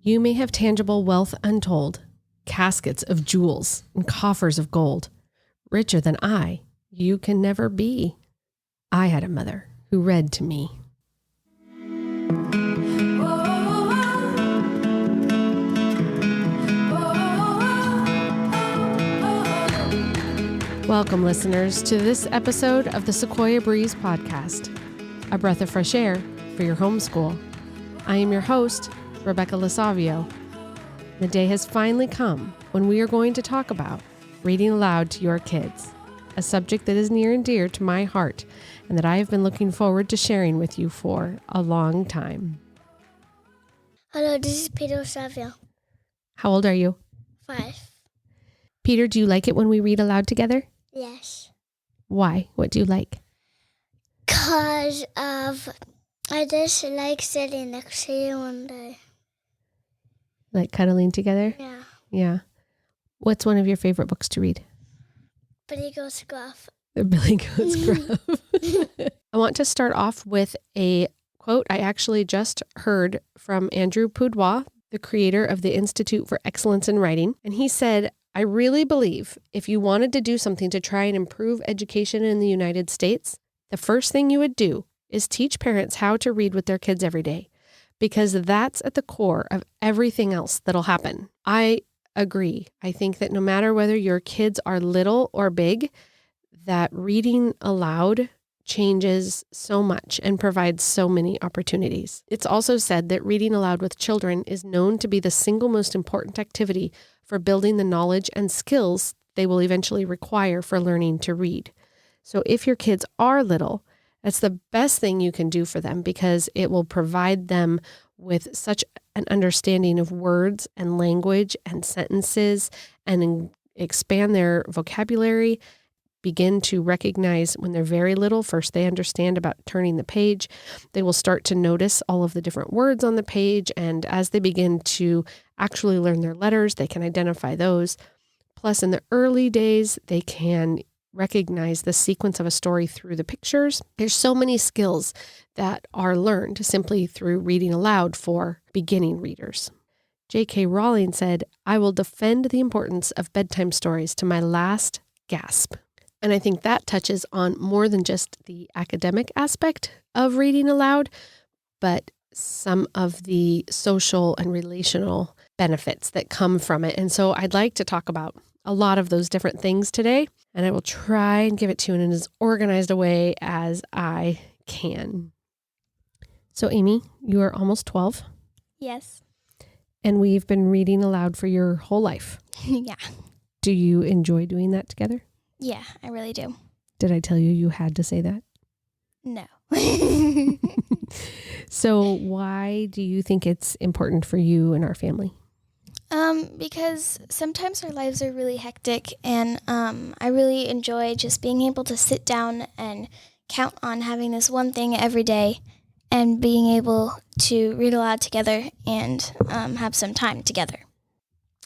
You may have tangible wealth untold, caskets of jewels and coffers of gold. Richer than I, you can never be. I had a mother who read to me. Welcome, listeners, to this episode of the Sequoia Breeze podcast, a breath of fresh air for your homeschool. I am your host, Rebecca Lasavio. The day has finally come when we are going to talk about reading aloud to your kids, a subject that is near and dear to my heart and that I have been looking forward to sharing with you for a long time. Hello, this is Peter Savio. How old are you? 5. Peter, do you like it when we read aloud together? Yes. Why? What do you like? Because I just like sitting next to you one day. Like cuddling together? Yeah. Yeah. What's one of your favorite books to read? Billy Goes Gruff. The Billy Goes Gruff. I want to start off with a quote I actually just heard from Andrew Pudewa, the creator of the Institute for Excellence in Writing. And he said, I really believe if you wanted to do something to try and improve education in the United States, the first thing you would do is teach parents how to read with their kids every day, because that's at the core of everything else that'll happen. I agree. I think that no matter whether your kids are little or big, that reading aloud changes so much and provides so many opportunities. It's also said that reading aloud with children is known to be the single most important activity for building the knowledge and skills they will eventually require for learning to read. So if your kids are little, that's the best thing you can do for them, because it will provide them with such an understanding of words and language and sentences, and expand their vocabulary, begin to recognize when they're very little. First, they understand about turning the page. They will start to notice all of the different words on the page. And as they begin to actually learn their letters, they can identify those. Plus, in the early days, they can recognize the sequence of a story through the pictures. There's so many skills that are learned simply through reading aloud for beginning readers. J.K. Rowling said, I will defend the importance of bedtime stories to my last gasp. And I think that touches on more than just the academic aspect of reading aloud, but some of the social and relational benefits that come from it. And so I'd like to talk about a lot of those different things today, and I will try and give it to you in as organized a way as I can. So Amy, you are almost 12. Yes. And we've been reading aloud for your whole life. Yeah. Do you enjoy doing that together? Yeah, I really do. Did I tell you you had to say that? No. So why do you think it's important for you and our family? Because sometimes our lives are really hectic, and I really enjoy just being able to sit down and count on having this one thing every day and being able to read aloud together and have some time together.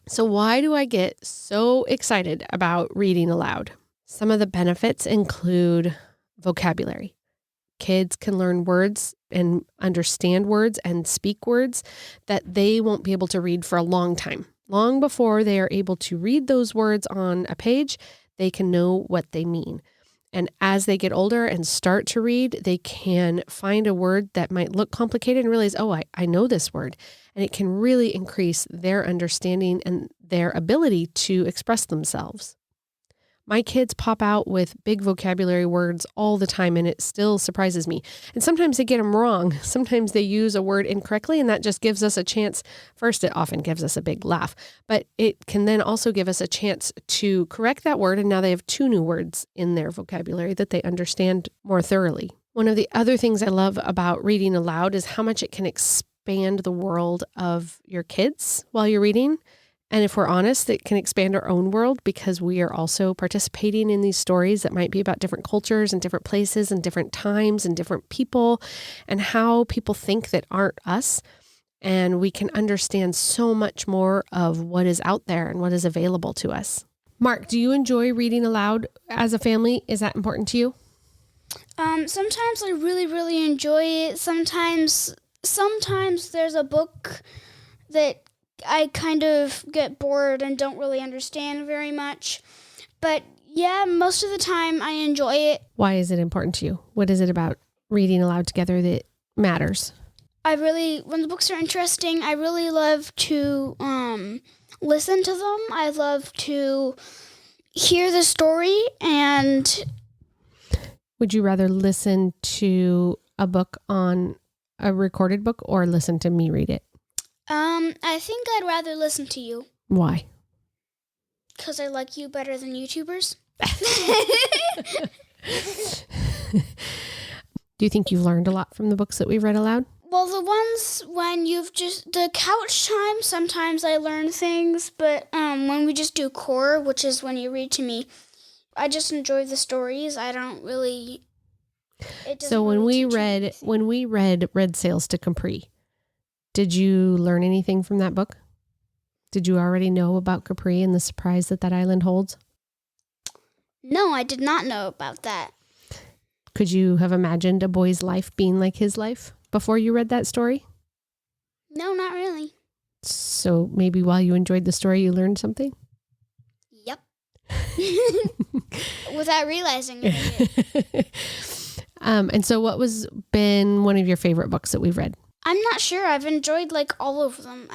So why do I get so excited about reading aloud? Some of the benefits include vocabulary. Kids can learn words and understand words and speak words that they won't be able to read for a long time. Long before they are able to read those words on a page, they can know what they mean. And as they get older and start to read, they can find a word that might look complicated and realize, oh, I know this word. And it can really increase their understanding and their ability to express themselves. My kids pop out with big vocabulary words all the time, and it still surprises me. And sometimes they get them wrong. Sometimes they use a word incorrectly, and that just gives us a chance. First, it often gives us a big laugh, but it can then also give us a chance to correct that word, and now they have 2 new words in their vocabulary that they understand more thoroughly. One of the other things I love about reading aloud is how much it can expand the world of your kids while you're reading. And if we're honest, it can expand our own world, because we are also participating in these stories that might be about different cultures and different places and different times and different people, and how people think that aren't us. And we can understand so much more of what is out there and what is available to us. Mark, do you enjoy reading aloud as a family? Is that important to you? Sometimes I really enjoy it. Sometimes there's a book that I kind of get bored and don't really understand very much. But yeah, most of the time I enjoy it. Why is it important to you? What is it about reading aloud together that matters? When the books are interesting, I really love to listen to them. I love to hear the story. And would you rather listen to a book on a recorded book or listen to me read it? I think I'd rather listen to you. Why? Because I like you better than YouTubers. Do you think you've learned a lot from the books that we've read aloud? Well, the ones when the couch time, sometimes I learn things, but when we just do core, which is when you read to me, I just enjoy the stories. I don't really. So when we read Red Sails to Capri, did you learn anything from that book? Did you already know about Capri and the surprise that island holds? No, I did not know about that. Could you have imagined a boy's life being like his life before you read that story? No, not really. So maybe while you enjoyed the story, you learned something? Yep. Without realizing it. And so what was been one of your favorite books that we've read? I'm not sure. I've enjoyed all of them.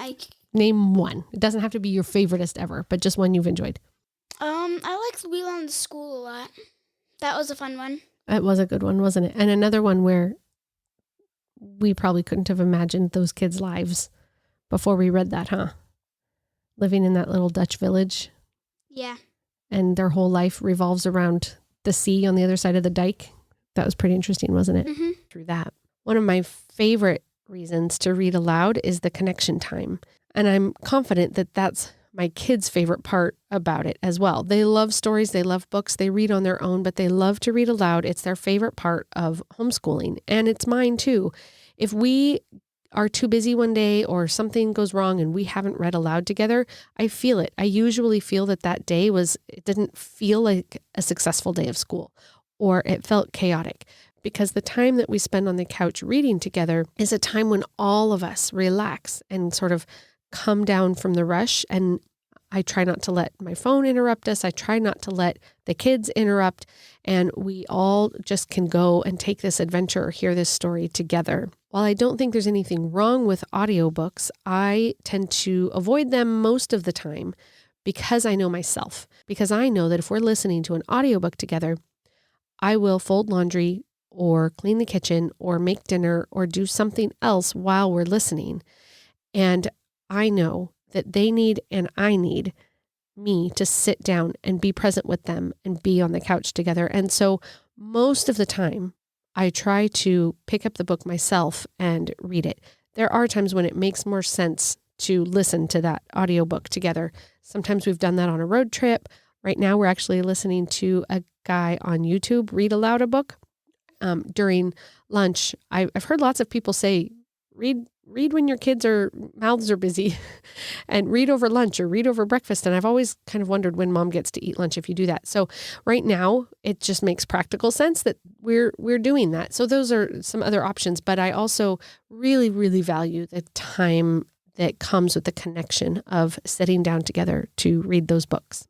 Name one. It doesn't have to be your favoriteest ever, but just one you've enjoyed. I liked Wheel on the School a lot. That was a fun one. It was a good one, wasn't it? And another one where we probably couldn't have imagined those kids' lives before we read that, huh? Living in that little Dutch village. Yeah. And their whole life revolves around the sea on the other side of the dike. That was pretty interesting, wasn't it? Mm-hmm. Through that. One of my favorite reasons to read aloud is the connection time. And I'm confident that that's my kids' favorite part about it as well. They love stories, they love books, they read on their own, but they love to read aloud. It's their favorite part of homeschooling, and it's mine too. If we are too busy one day or something goes wrong and we haven't read aloud together, I feel it. I usually feel that day it didn't feel like a successful day of school, or it felt chaotic. Because the time that we spend on the couch reading together is a time when all of us relax and sort of come down from the rush. And I try not to let my phone interrupt us. I try not to let the kids interrupt. And we all just can go and take this adventure or hear this story together. While I don't think there's anything wrong with audiobooks, I tend to avoid them most of the time because I know myself. Because I know that if we're listening to an audiobook together, I will fold laundry or clean the kitchen or make dinner or do something else while we're listening. And I know that they need and I need me to sit down and be present with them and be on the couch together. And so most of the time, I try to pick up the book myself and read it. There are times when it makes more sense to listen to that audiobook together. Sometimes we've done that on a road trip. Right now, we're actually listening to a guy on YouTube read aloud a book. During lunch, I've heard lots of people say, read when your mouths are busy and read over lunch or read over breakfast. And I've always kind of wondered when mom gets to eat lunch if you do that. So right now it just makes practical sense that we're doing that. So those are some other options, but I also really, really value the time that comes with the connection of sitting down together to read those books.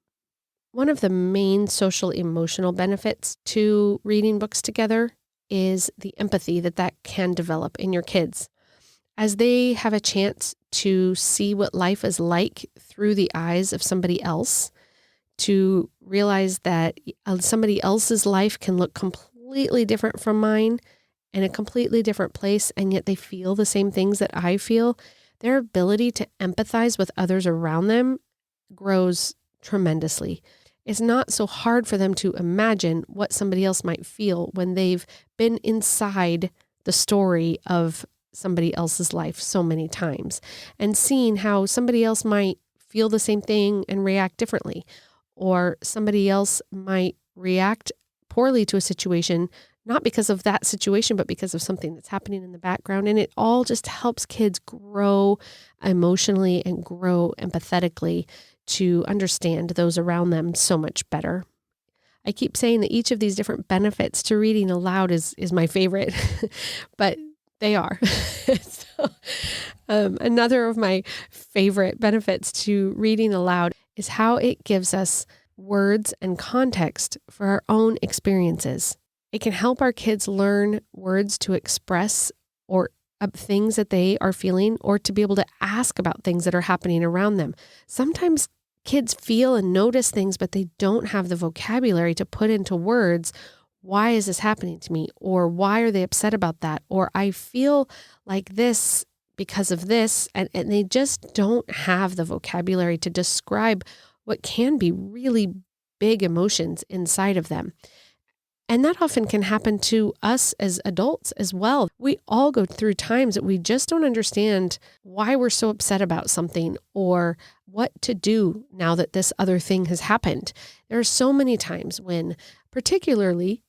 One of the main social emotional benefits to reading books together is the empathy that can develop in your kids. As they have a chance to see what life is like through the eyes of somebody else, to realize that somebody else's life can look completely different from mine in a completely different place, and yet they feel the same things that I feel, their ability to empathize with others around them grows tremendously. It's not so hard for them to imagine what somebody else might feel when they've been inside the story of somebody else's life so many times, and seeing how somebody else might feel the same thing and react differently, or somebody else might react poorly to a situation, not because of that situation, but because of something that's happening in the background. And it all just helps kids grow emotionally and grow empathetically to understand those around them so much better. I keep saying that each of these different benefits to reading aloud is my favorite, but They are. So, another of my favorite benefits to reading aloud is how it gives us words and context for our own experiences. It can help our kids learn words to express or things that they are feeling, or to be able to ask about things that are happening around them. Sometimes kids feel and notice things, but they don't have the vocabulary to put into words. Why is this happening to me? Or why are they upset about that? Or I feel like this because of this. And they just don't have the vocabulary to describe what can be really big emotions inside of them. And that often can happen to us as adults as well. We all go through times that we just don't understand why we're so upset about something or what to do now that this other thing has happened. There are so many times when, particularly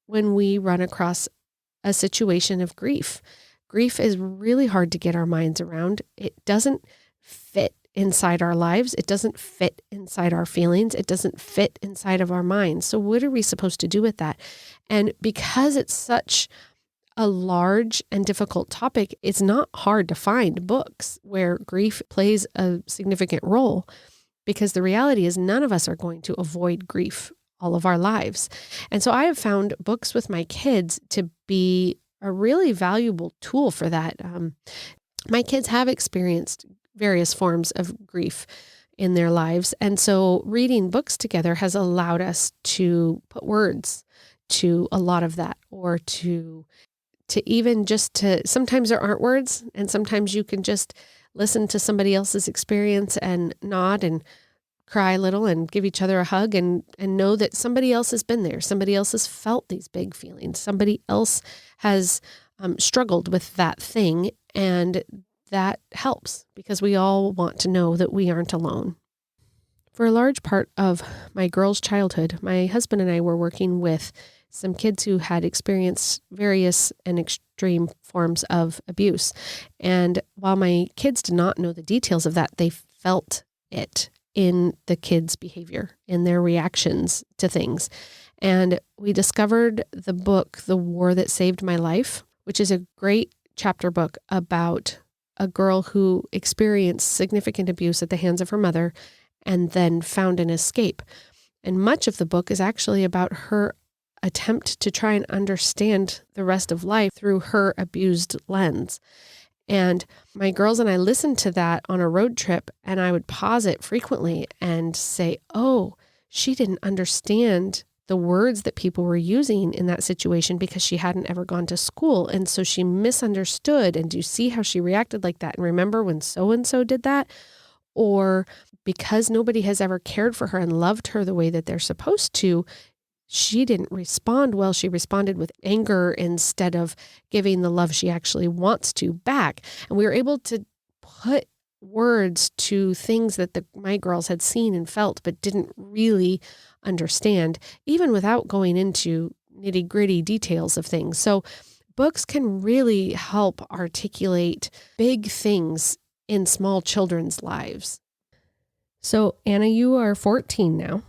when we run across a situation of grief. Grief is really hard to get our minds around. It doesn't fit inside our lives. It doesn't fit inside our feelings. It doesn't fit inside of our minds. So what are we supposed to do with that? And because it's such a large and difficult topic, it's not hard to find books where grief plays a significant role, because the reality is none of us are going to avoid grief all of our lives. And so I have found books with my kids to be a really valuable tool for that. My kids have experienced various forms of grief in their lives. And so reading books together has allowed us to put words to a lot of that, or to even just to, sometimes there aren't words, and sometimes you can just listen to somebody else's experience and nod and cry a little and give each other a hug and know that somebody else has been there. Somebody else has felt these big feelings. Somebody else has struggled with that thing. And that helps, because we all want to know that we aren't alone. For a large part of my girls' childhood, my husband and I were working with some kids who had experienced various and extreme forms of abuse. And while my kids did not know the details of that, they felt it in the kids' behavior, in their reactions to things. And we discovered the book, The War That Saved My Life, which is a great chapter book about a girl who experienced significant abuse at the hands of her mother and then found an escape. And much of the book is actually about her attempt to try and understand the rest of life through her abused lens. And my girls and I listened to that on a road trip, and I would pause it frequently and say, oh, she didn't understand the words that people were using in that situation because she hadn't ever gone to school. And so she misunderstood. And do you see how she reacted like that? And remember when so-and-so did that? Or because nobody has ever cared for her and loved her the way that they're supposed to, she didn't respond well. She responded with anger instead of giving the love she actually wants to back. And we were able to put words to things that my girls had seen and felt, but didn't really understand, even without going into nitty-gritty details of things. So books can really help articulate big things in small children's lives. So Anna, you are 14 now.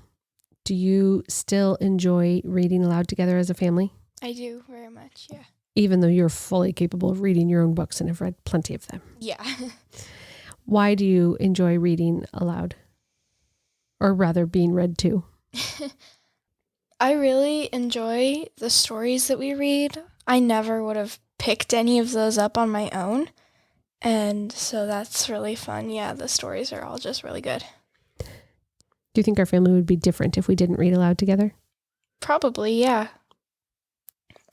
Do you still enjoy reading aloud together as a family? I do very much, yeah. Even though you're fully capable of reading your own books and have read plenty of them. Yeah. Why do you enjoy reading aloud? Or rather being read to? I really enjoy the stories that we read. I never would have picked any of those up on my own. And so that's really fun. Yeah, the stories are all just really good. Do you think our family would be different if we didn't read aloud together? Probably, yeah.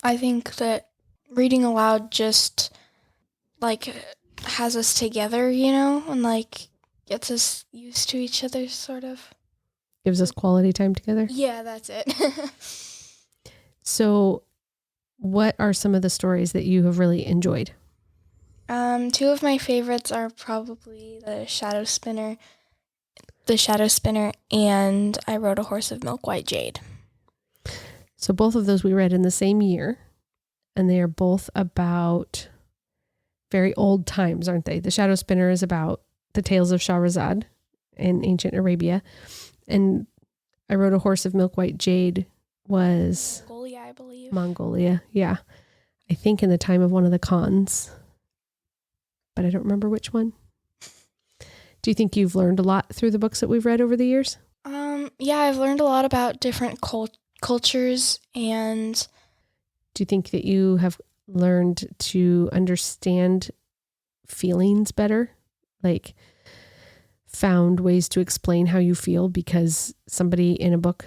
I think that reading aloud just, has us together, and, gets us used to each other, sort of. Gives us quality time together? Yeah, that's it. So what are some of the stories that you have really enjoyed? Two of my favorites are probably The Shadow Spinner, and I Rode a Horse of Milk White Jade. So both of those we read in the same year, and they are both about very old times, aren't they? The Shadow Spinner is about the tales of Shahrazad in ancient Arabia, and I Rode a Horse of Milk White Jade was Mongolia, I believe. Mongolia, yeah. I think in the time of one of the cons, but I don't remember which one. Do you think you've learned a lot through the books that we've read over the years? Yeah, I've learned a lot about different cultures, and Do you think that you have learned to understand feelings better? Like found ways to explain how you feel because somebody in a book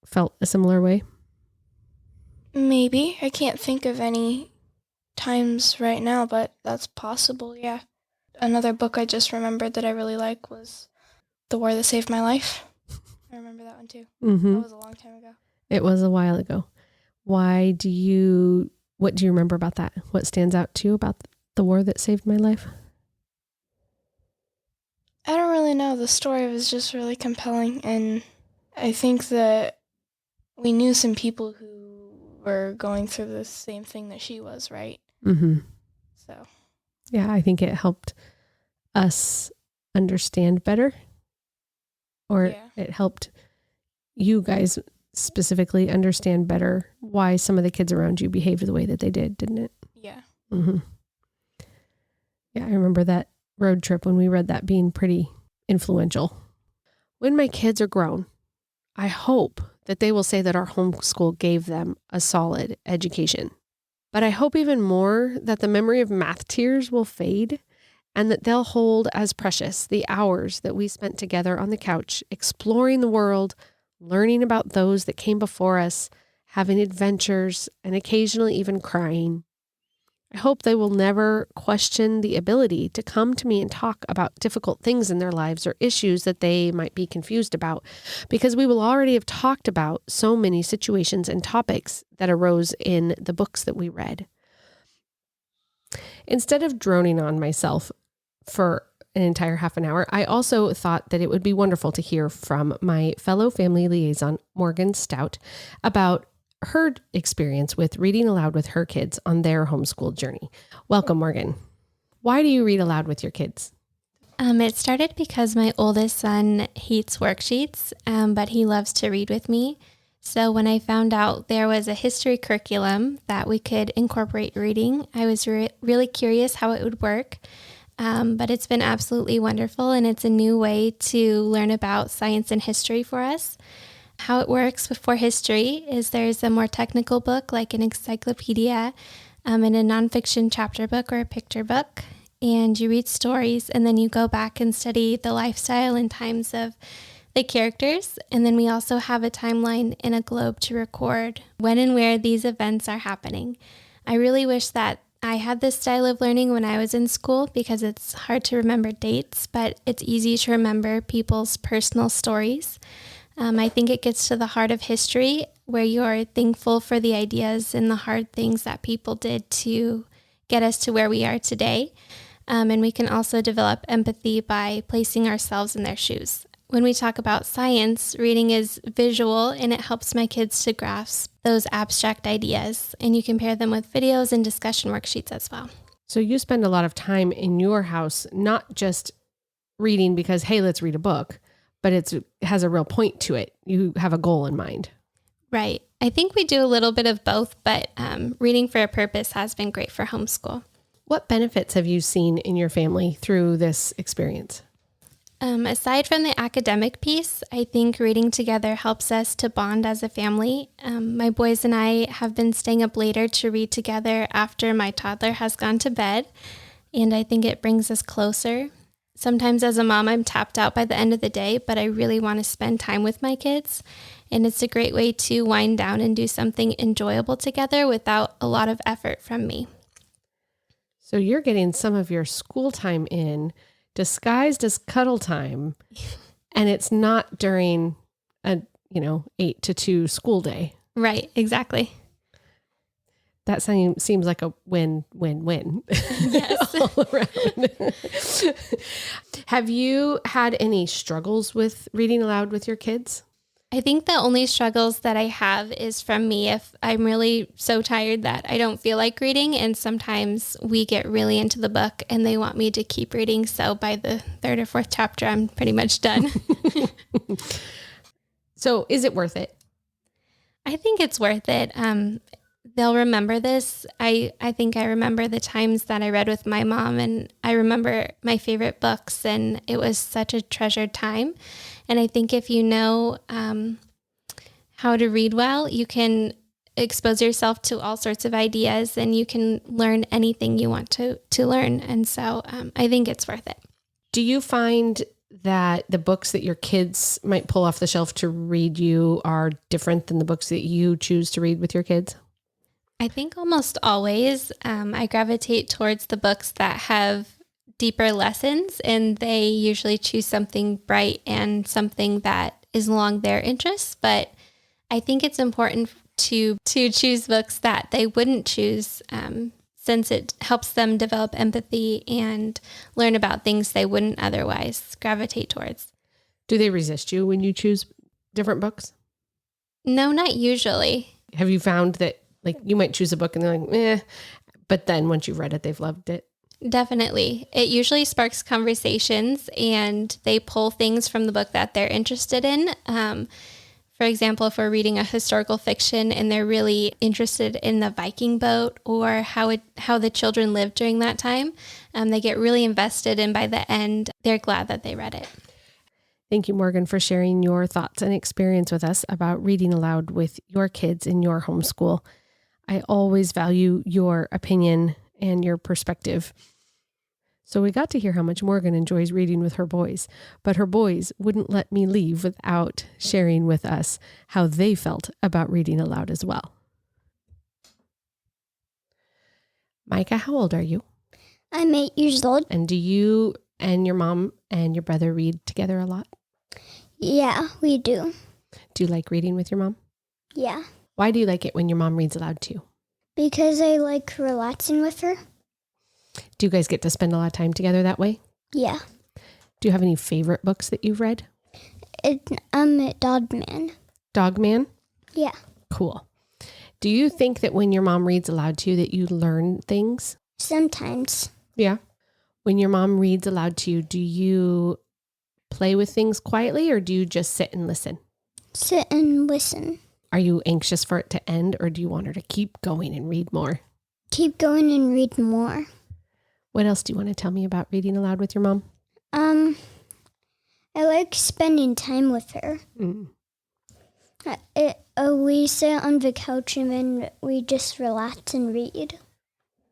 felt a similar way? maybe. I can't think of any times right now, but that's possible, yeah. Another book I just remembered that I really like was The War That Saved My Life. I remember that one too. Mm-hmm. That was a long time ago. It was a while ago. What do you remember about that? What stands out to you about The War That Saved My Life? I don't really know. The story was just really compelling, and I think that we knew some people who were going through the same thing that she was, right? Mm-hmm. So, Yeah, I think it helped us understand better, or yeah. it helped you guys specifically understand better why some of the kids around you behaved the way that they did, didn't it? Yeah. Mm-hmm. Yeah, I remember that road trip when we read that being pretty influential. When my kids are grown, I hope that they will say that our homeschool gave them a solid education. But I hope even more that the memory of math tears will fade and that they'll hold as precious the hours that we spent together on the couch, exploring the world, learning about those that came before us, having adventures, and occasionally even crying. I hope they will never question the ability to come to me and talk about difficult things in their lives or issues that they might be confused about, because we will already have talked about so many situations and topics that arose in the books that we read. Instead of droning on myself for an entire half an hour, I also thought that it would be wonderful to hear from my fellow family liaison, Morgan Stout, about her experience with reading aloud with her kids on their homeschool journey. Welcome, Morgan. Why do you read aloud with your kids? It started because my oldest son hates worksheets, but he loves to read with me. So when I found out there was a history curriculum that we could incorporate reading, I was really curious how it would work. But it's been absolutely wonderful, and it's a new way to learn about science and history for us. How it works for history is there's a more technical book like an encyclopedia and a nonfiction chapter book or a picture book, and you read stories, and then you go back and study the lifestyle and times of the characters. And then we also have a timeline and a globe to record when and where these events are happening. I really wish that I had this style of learning when I was in school because it's hard to remember dates, but it's easy to remember people's personal stories. I think it gets to the heart of history where you're thankful for the ideas and the hard things that people did to get us to where we are today. And we can also develop empathy by placing ourselves in their shoes. When we talk about science, reading is visual and it helps my kids to grasp those abstract ideas. And you can pair them with videos and discussion worksheets as well. So you spend a lot of time in your house, not just reading because, hey, let's read a book, but it has a real point to it. You have a goal in mind. Right. I think we do a little bit of both, but reading for a purpose has been great for homeschool. What benefits have you seen in your family through this experience? Aside from the academic piece, I think reading together helps us to bond as a family. My boys and I have been staying up later to read together after my toddler has gone to bed, and I think it brings us closer. Sometimes as a mom, I'm tapped out by the end of the day, but I really want to spend time with my kids. And it's a great way to wind down and do something enjoyable together without a lot of effort from me. So you're getting some of your school time in disguised as cuddle time, and it's not during a 8 to 2 school day. Right, exactly. That seems like a win-win-win. Yes. All around. Have you had any struggles with reading aloud with your kids? I think the only struggles that I have is from me if I'm really so tired that I don't feel like reading. And sometimes we get really into the book and they want me to keep reading. So by the 3rd or 4th chapter, I'm pretty much done. So is it worth it? I think it's worth it. they'll remember this. I think I remember the times that I read with my mom, and I remember my favorite books, and it was such a treasured time. And I think if you know how to read well, you can expose yourself to all sorts of ideas, and you can learn anything you want to learn. And so I think it's worth it. Do you find that the books that your kids might pull off the shelf to read you are different than the books that you choose to read with your kids? I think almost always I gravitate towards the books that have deeper lessons, and they usually choose something bright and something that is along their interests. But I think it's important to choose books that they wouldn't choose, since it helps them develop empathy and learn about things they wouldn't otherwise gravitate towards. Do they resist you when you choose different books? No, not usually. Have you found that like you might choose a book and they're like, eh, but then once you've read it, they've loved it? Definitely. It usually sparks conversations, and they pull things from the book that they're interested in. For example, if we're reading a historical fiction and they're really interested in the Viking boat or how the children lived during that time, they get really invested, and by the end, they're glad that they read it. Thank you, Morgan, for sharing your thoughts and experience with us about reading aloud with your kids in your homeschool. I always value your opinion and your perspective. So we got to hear how much Morgan enjoys reading with her boys, but her boys wouldn't let me leave without sharing with us how they felt about reading aloud as well. Micah, how old are you? I'm 8 years old. And do you and your mom and your brother read together a lot? Yeah, we do. Do you like reading with your mom? Yeah, Why do you like it when your mom reads aloud to you? because I like relaxing with her. Do you guys get to spend a lot of time together that way? Yeah. Do you have any favorite books that you've read? Dog Man. Dog Man? Yeah. Cool. Do you think that when your mom reads aloud to you that you learn things? Sometimes. Yeah. When your mom reads aloud to you, do you play with things quietly or do you just sit and listen? Sit and listen. Are you anxious for it to end or do you want her to keep going and read more? Keep going and read more. What else do you want to tell me about reading aloud with your mom? I like spending time with her. We sit on the couch and then we just relax and read.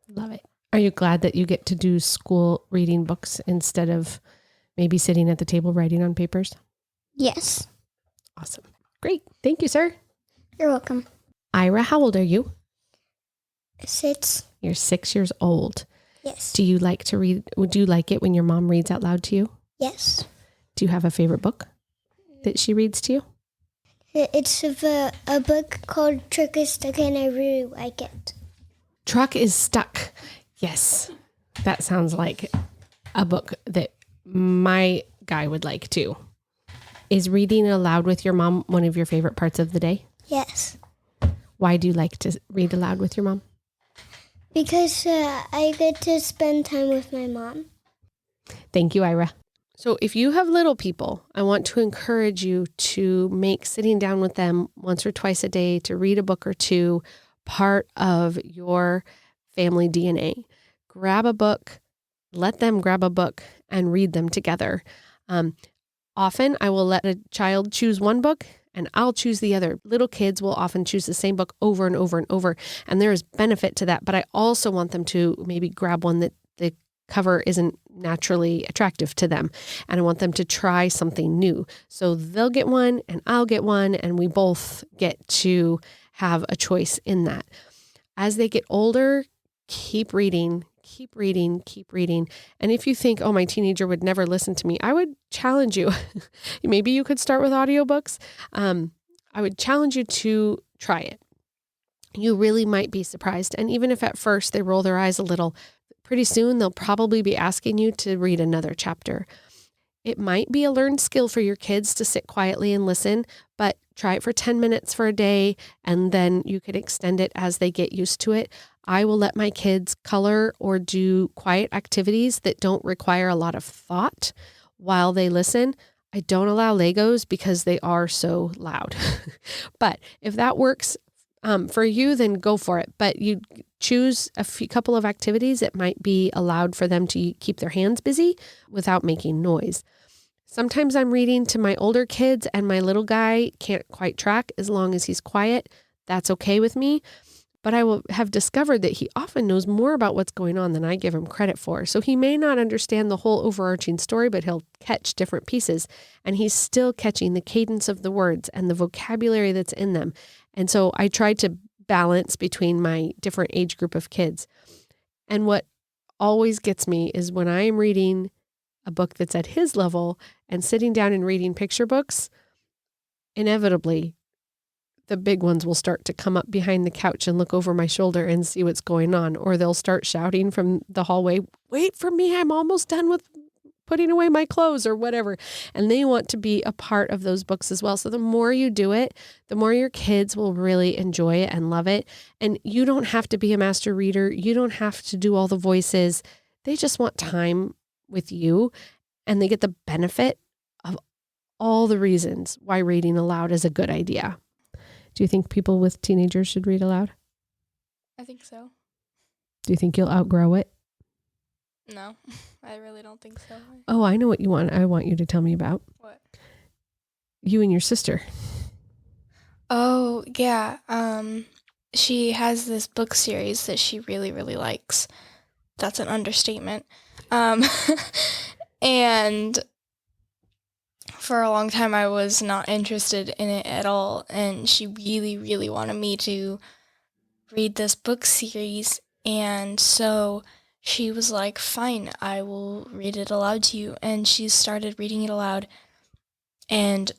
Love it. Are you glad that you get to do school reading books instead of maybe sitting at the table writing on papers? Yes. Awesome. Great. Thank you, sir. You're welcome. Ira, how old are you? 6. You're 6 years old. Yes. Do you like to read? Would you like it when your mom reads out loud to you? Yes. Do you have a favorite book that she reads to you? It's a book called Truck is Stuck and I really like it. Truck is Stuck. Yes. That sounds like a book that my guy would like too. Is reading aloud with your mom one of your favorite parts of the day? Yes. Why do you like to read aloud with your mom? Because I get to spend time with my mom. Thank you, Ira. So if you have little people, I want to encourage you to make sitting down with them once or twice a day to read a book or two part of your family DNA. Grab a book, let them grab a book and read them together. Often I will let a child choose one book and I'll choose the other. Little kids will often choose the same book over and over and over. And there is benefit to that. But I also want them to maybe grab one that the cover isn't naturally attractive to them. And I want them to try something new. So they'll get one and I'll get one and we both get to have a choice in that. As they get older, keep reading, keep reading, keep reading. And if you think, oh, my teenager would never listen to me, I would challenge you. Maybe you could start with audiobooks. I would challenge you to try it. You really might be surprised. And even if at first they roll their eyes a little, pretty soon they'll probably be asking you to read another chapter. It might be a learned skill for your kids to sit quietly and listen, but try it for 10 minutes for a day, and then you could extend it as they get used to it. I will let my kids color or do quiet activities that don't require a lot of thought while they listen. I don't allow Legos because they are so loud. But if that works for you, then go for it. But you choose a couple of activities that might be allowed for them to keep their hands busy without making noise. Sometimes I'm reading to my older kids and my little guy can't quite track as long as he's quiet. That's okay with me. But I will have discovered that he often knows more about what's going on than I give him credit for. So he may not understand the whole overarching story, but he'll catch different pieces. And he's still catching the cadence of the words and the vocabulary that's in them. And so I try to balance between my different age group of kids. And what always gets me is when I am reading a book that's at his level and sitting down and reading picture books, inevitably, the big ones will start to come up behind the couch and look over my shoulder and see what's going on. Or they'll start shouting from the hallway, "Wait for me, I'm almost done with putting away my clothes," or whatever. And they want to be a part of those books as well. So the more you do it, the more your kids will really enjoy it and love it. And you don't have to be a master reader. You don't have to do all the voices. They just want time with you, and they get the benefit of all the reasons why reading aloud is a good idea. Do you think people with teenagers should read aloud? I think so. Do you think you'll outgrow it? No, I really don't think so. Oh, I know what you want. I want you to tell me about. What? You and your sister. Oh, yeah. She has this book series that she really, really likes. That's an understatement. And for a long time, I was not interested in it at all. And she really, really wanted me to read this book series. And so she was like, "Fine, I will read it aloud to you." And she started reading it aloud. And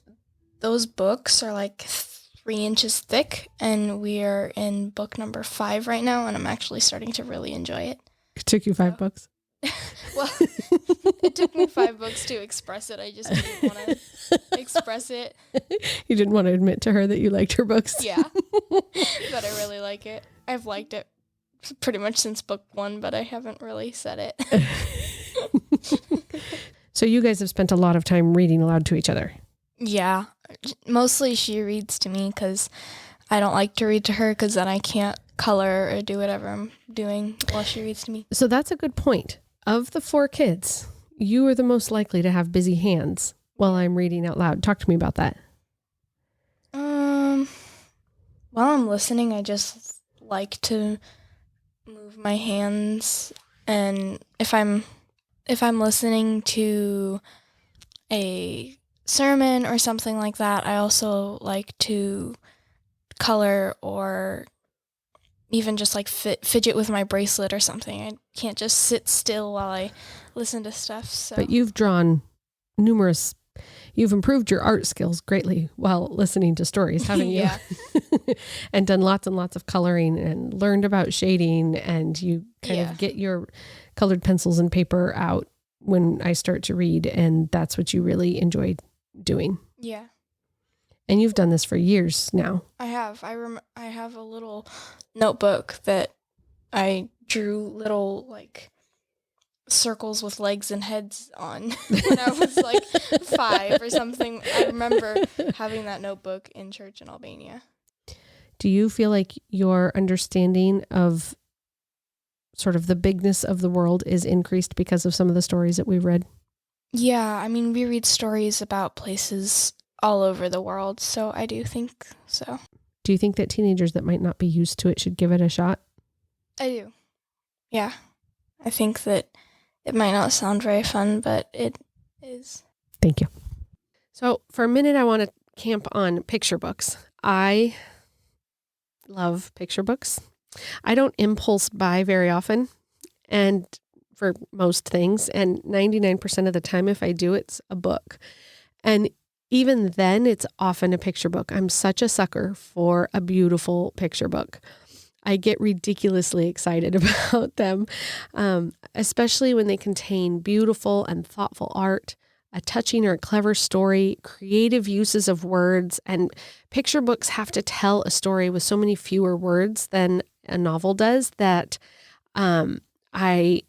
those books are like 3 inches thick. And we are in book number 5 right now. And I'm actually starting to really enjoy it. It took you 5 books? Well, it took me 5 books to express it. I just didn't want to express it. You didn't want to admit to her that you liked her books? Yeah, but I really like it. I've liked it pretty much since book 1, but I haven't really said it. So you guys have spent a lot of time reading aloud to each other? Yeah, mostly she reads to me because I don't like to read to her because then I can't color or do whatever I'm doing while she reads to me. So that's a good point. Of the 4 kids, you are the most likely to have busy hands while I'm reading out loud. Talk to me about that. While I'm listening, I just like to move my hands, and if I'm listening to a sermon or something like that, I also like to color or even just like fidget with my bracelet or something. I can't just sit still while I listen to stuff. So. But you've improved your art skills greatly while listening to stories, haven't you? Yeah. And done lots and lots of coloring and learned about shading, and you kind of get your colored pencils and paper out when I start to read, and that's what you really enjoyed doing. Yeah. And you've done this for years now. I have. I have a little notebook that I drew little like circles with legs and heads on when I was like 5 or something. I remember having that notebook in church in Albania. Do you feel like your understanding of sort of the bigness of the world is increased because of some of the stories that we've read? Yeah, I mean, we read stories about places all over the world, so I do think so. Do you think that teenagers that might not be used to it should give it a shot? I do. Yeah. I think that it might not sound very fun, but it is. Thank you. So for a minute, I want to camp on picture books. I love picture books. I don't impulse buy very often, and for most things, and 99% of the time, if I do, it's a book. And even then, it's often a picture book. I'm such a sucker for a beautiful picture book. I get ridiculously excited about them, especially when they contain beautiful and thoughtful art, a touching or a clever story, creative uses of words. And picture books have to tell a story with so many fewer words than a novel does that I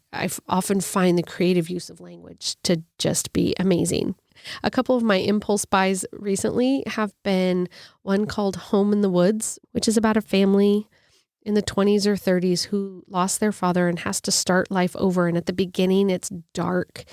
often find the creative use of language to just be amazing. A couple of my impulse buys recently have been one called Home in the Woods, which is about a family in the 20s or 30s who lost their father and has to start life over. And at the beginning, it's dark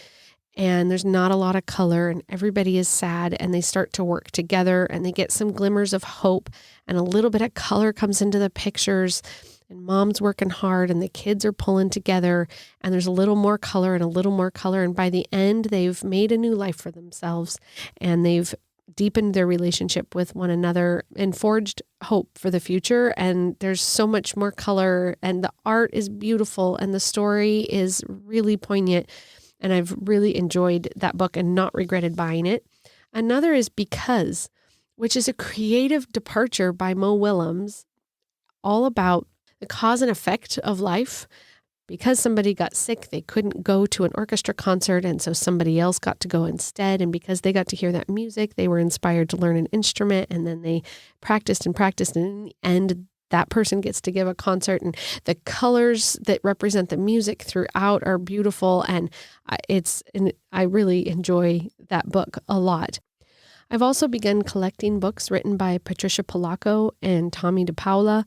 and there's not a lot of color and everybody is sad, and they start to work together and they get some glimmers of hope and a little bit of color comes into the pictures, and mom's working hard and the kids are pulling together and there's a little more color and a little more color. And by the end, they've made a new life for themselves and they've deepened their relationship with one another and forged hope for the future. And there's so much more color and the art is beautiful and the story is really poignant. And I've really enjoyed that book and not regretted buying it. Another is Because, which is a creative departure by Mo Willems, all about the cause and effect of life. Because somebody got sick, they couldn't go to an orchestra concert, and so somebody else got to go instead. And because they got to hear that music, they were inspired to learn an instrument, and then they practiced, and in the end, that person gets to give a concert, and the colors that represent the music throughout are beautiful. And I really enjoy that book a lot. I've also begun collecting books written by Patricia Polacco and Tommy DePaula.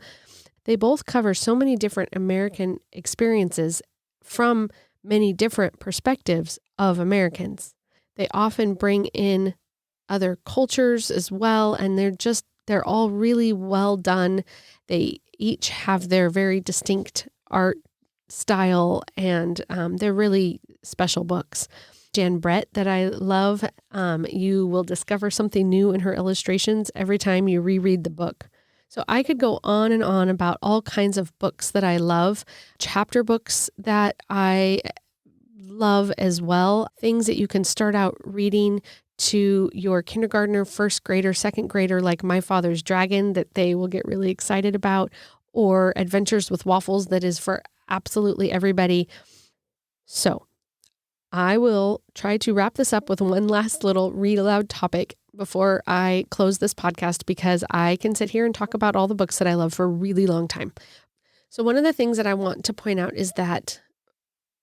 They both cover so many different American experiences from many different perspectives of Americans. They often bring in other cultures as well, and they're all really well done. They each have their very distinct art style, and they're really special books. Jan Brett, that I love, you will discover something new in her illustrations every time you reread the book. So I could go on and on about all kinds of books that I love, chapter books that I love as well, things that you can start out reading to your kindergartner, first grader, second grader, like My Father's Dragon, that they will get really excited about, or Adventures with Waffles, that is for absolutely everybody. So I will try to wrap this up with one last little read aloud topic before I close this podcast, because I can sit here and talk about all the books that I love for a really long time. So one of the things that I want to point out is that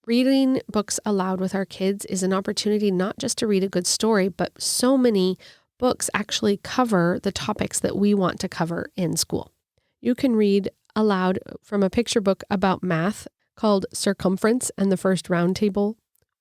reading books aloud with our kids is an opportunity not just to read a good story, but so many books actually cover the topics that we want to cover in school. You can read aloud from a picture book about math called Circumference and the First Round Table,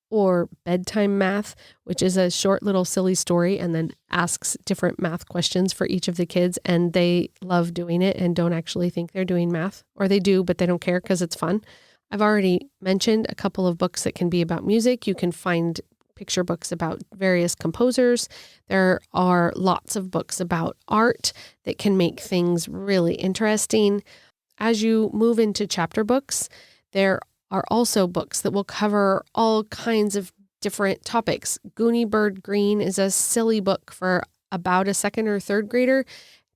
or Bedtime Math, which is a short little silly story and then asks different math questions for each of the kids, and they love doing it and don't actually think they're doing math, or they do, but they don't care because it's fun. I've already mentioned a couple of books that can be about music. You can find picture books about various composers. There are lots of books about art that can make things really interesting. As you move into chapter books, there are also books that will cover all kinds of different topics. Goonie Bird Green is a silly book for about a second or third grader.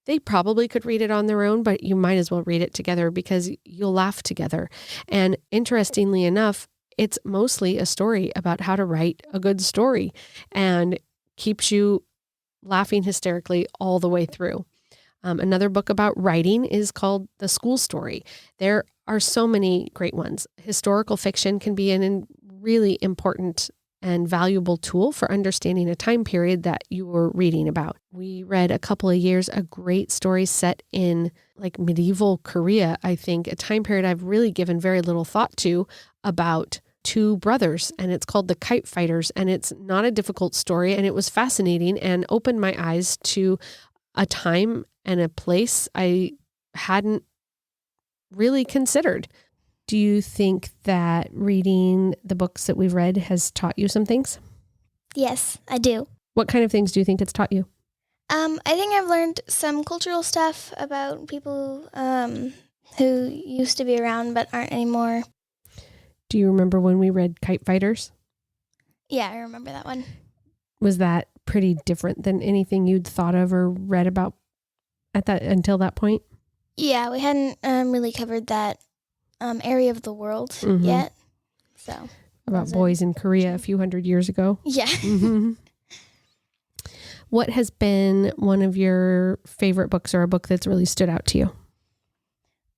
They probably could read it on their own, but you might as well read it together because you'll laugh together. And interestingly enough, it's mostly a story about how to write a good story and keeps you laughing hysterically all the way through. Another book about writing is called The School Story. There are so many great ones. Historical fiction can be a really important and valuable tool for understanding a time period that you were reading about. We read a couple of years a great story set in like medieval Korea, I think, a time period I've really given very little thought to, about two brothers, and it's called The Kite Fighters, and it's not a difficult story, and it was fascinating and opened my eyes to a time and a place I hadn't really considered. Do you think that reading the books that we've read has taught you some things? Yes, I do. What kind of things do you think it's taught you? I think I've learned some cultural stuff about people who used to be around but aren't anymore. Do you remember when we read Kite Fighters? Yeah, I remember that one. Was that pretty different than anything you'd thought of or read about until that point? Yeah, we hadn't really covered that area of the world yet. So about boys in Korea a few hundred years ago. Yeah. Mm-hmm. What has been one of your favorite books, or a book that's really stood out to you?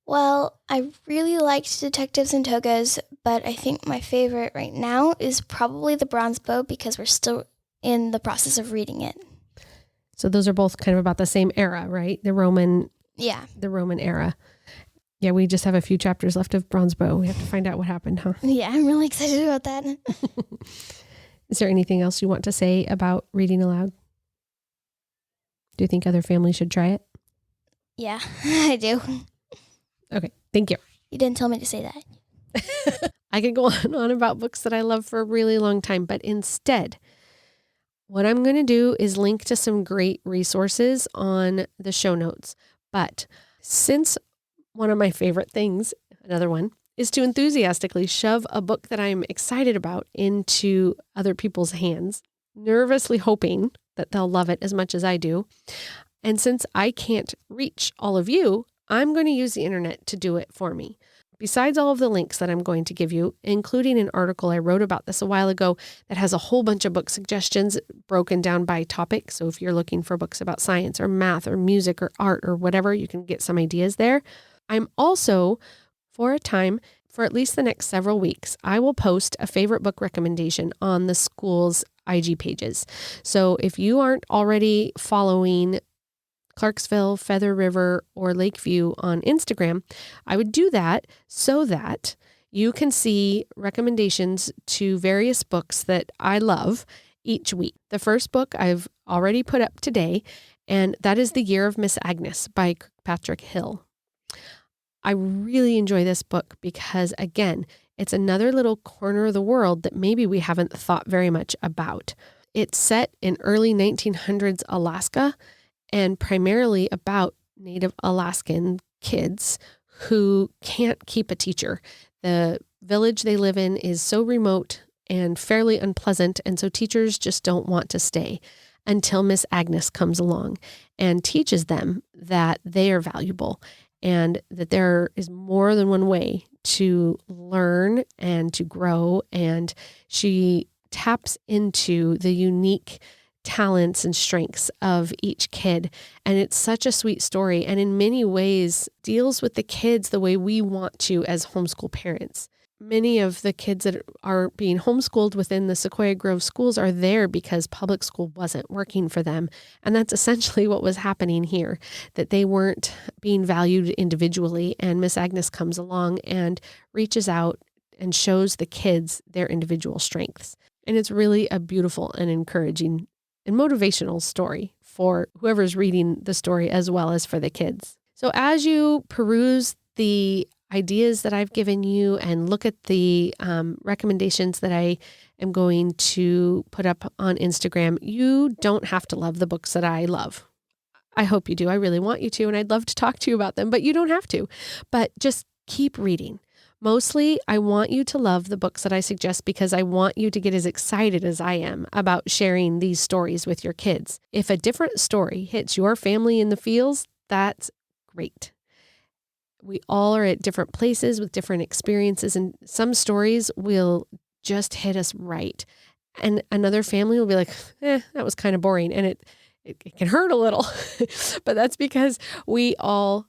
Well, I really liked Detectives in Togas, but I think my favorite right now is probably The Bronze Bow, because we're still in the process of reading it. So those are both kind of about the same era, right? The Roman era. Yeah, we just have a few chapters left of Bronze Bow. We have to find out what happened, huh? Yeah, I'm really excited about that. Is there anything else you want to say about reading aloud? Do you think other families should try it? Yeah, I do. Okay, thank you. You didn't tell me to say that. I could go on and on about books that I love for a really long time, but instead, what I'm going to do is link to some great resources on the show notes. But since one of my favorite things, another one, is to enthusiastically shove a book that I'm excited about into other people's hands, nervously hoping that they'll love it as much as I do. And since I can't reach all of you, I'm going to use the internet to do it for me. Besides all of the links that I'm going to give you, including an article I wrote about this a while ago that has a whole bunch of book suggestions broken down by topic. So if you're looking for books about science or math or music or art or whatever, you can get some ideas there. I'm also, for a time, for at least the next several weeks, I will post a favorite book recommendation on the school's IG pages. So if you aren't already following Clarksville, Feather River, or Lakeview on Instagram, I would do that so that you can see recommendations to various books that I love each week. The first book I've already put up today, and that is The Year of Miss Agnes by Patrick Hill. I really enjoy this book because, again, it's another little corner of the world that maybe we haven't thought very much about. It's set in early 1900s Alaska and primarily about Native Alaskan kids who can't keep a teacher. The village they live in is so remote and fairly unpleasant, and so teachers just don't want to stay until Miss Agnes comes along and teaches them that they are valuable and that there is more than one way to learn and to grow. And she taps into the unique talents and strengths of each kid. And it's such a sweet story. And in many ways deals with the kids the way we want to as homeschool parents. Many of the kids that are being homeschooled within the Sequoia Grove schools are there because public school wasn't working for them. And that's essentially what was happening here, that they weren't being valued individually. And Miss Agnes comes along and reaches out and shows the kids their individual strengths. And it's really a beautiful and encouraging and motivational story for whoever's reading the story as well as for the kids. So as you peruse the ideas that I've given you and look at the recommendations that I am going to put up on Instagram, you don't have to love the books that I love. I hope you do. I really want you to, and I'd love to talk to you about them, but you don't have to. But just keep reading. Mostly, I want you to love the books that I suggest because I want you to get as excited as I am about sharing these stories with your kids. If a different story hits your family in the feels, that's great. We all are at different places with different experiences, and some stories will just hit us right. And another family will be like, that was kind of boring. And it can hurt a little, but that's because we all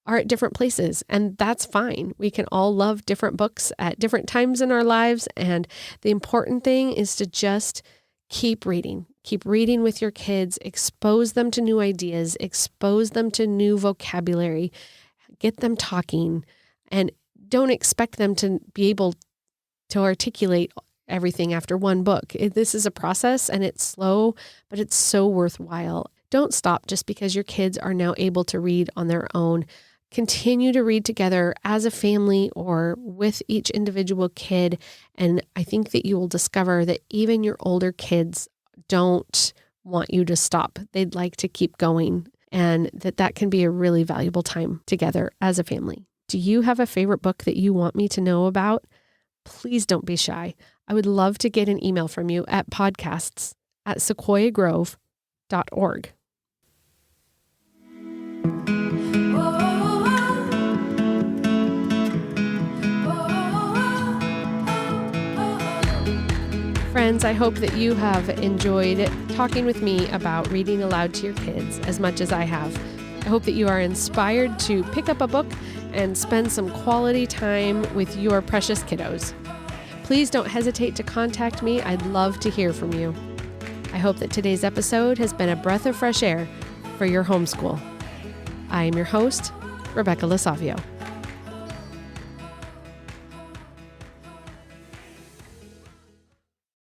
are at different places, and that's fine. We can all love different books at different times in our lives. And the important thing is to just keep reading with your kids, expose them to new ideas, expose them to new vocabulary, get them talking, and don't expect them to be able to articulate everything after one book. This is a process and it's slow, but it's so worthwhile. Don't stop just because your kids are now able to read on their own. Continue to read together as a family or with each individual kid. And I think that you will discover that even your older kids don't want you to stop. They'd like to keep going, and that can be a really valuable time together as a family. Do you have a favorite book that you want me to know about? Please don't be shy. I would love to get an email from you at podcasts@sequoiagrove.org. Friends, I hope that you have enjoyed talking with me about reading aloud to your kids as much as I have. I hope that you are inspired to pick up a book and spend some quality time with your precious kiddos. Please don't hesitate to contact me. I'd love to hear from you. I hope that today's episode has been a breath of fresh air for your homeschool. I am your host, Rebecca Lasavio.